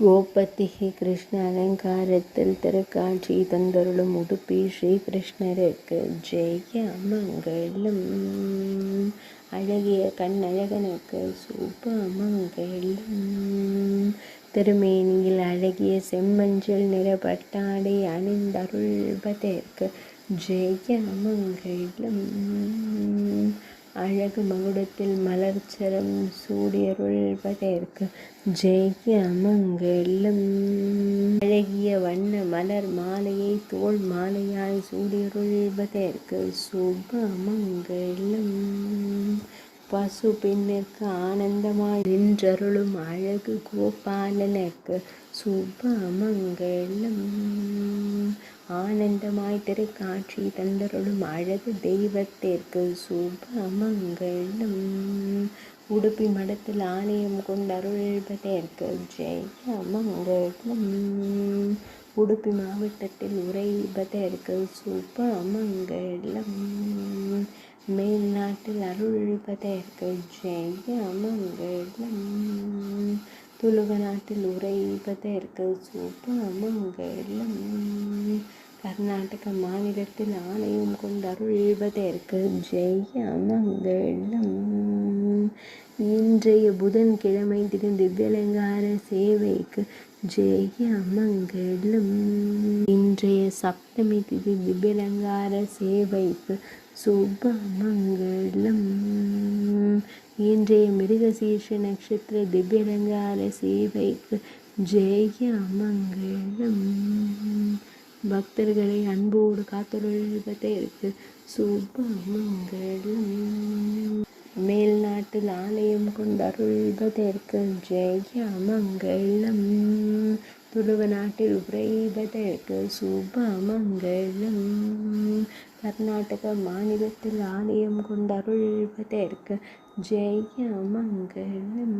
கோபதி கிருஷ்ண அலங்காரத்தில் திருக்காட்சி தந்தருளும் உடுப்பி ஸ்ரீகிருஷ்ணருக்கு ஜெய மங்களம். அழகிய கண்ணழகனுக்கு சுப மங்களம். திருமேனியில் அழகிய செம்மஞ்சள் நிற பட்டாடை அணிந்தருள்வதற்கு ஜெய மங்களம். அழகு மகுடத்தில் மலர்ச்சரம் சூடியருள்வதற்கு ஜெய மங்களம். அழகிய வண்ண மலர் மாலையை தோள் மாலையாய் சூடியருள்வதற்கு சுப மங்களம். பசு பெண்ணிற்கு ஆனந்தமாய் நின்றருளும் அழகு கோபாலனுக்கு சுப மங்களம். ஆனந்தமாய் திருக்காட்சி தந்தருளும் அழகு தெய்வத்திற்கு சுப மங்களம். உடுப்பி மடத்தில் ஆலயம் கொண்டருள்வதற்கு ஜெய மங்களம். உடுப்பி மாவட்டத்தில் உறைவதற்கு சுப மங்களம். மேல் நாட்டில் அருள்வதற்கு ஜெய மங்களம். துளுவ நாட்டில் உறைவதற்கு சுப மங்களம். கர்நாடக மாநிலத்தில் ஆலயம் கொண்டருள்வதற்கு ஜெய மங்களம். இன்றைய புதன்கிழமை திவ்யலங்கார சேவைக்கு ஜெய மங்களம். இன்றைய சப்தமி திதி திவ்யலங்கார சேவைக்கு சுப மங்களம். இன்றைய மிருகசீர்ஷ நட்சத்திர திவ்யலங்கார சேவைக்கு ஜெய மங்களம். பக்தர்களை அன்போடு காத்தருள்வதற்கு சுப மங்களம். மேல் நாட்டில் ஆலயம் கொண்டருள்வதற்கு ஜெய மங்களம். துளுவ நாட்டில் உறைவதற்கு சுப மங்களம். கர்நாடக மாநிலத்தில் ஆலயம் கொண்டருள்வதற்கு ஜெய மங்களம்.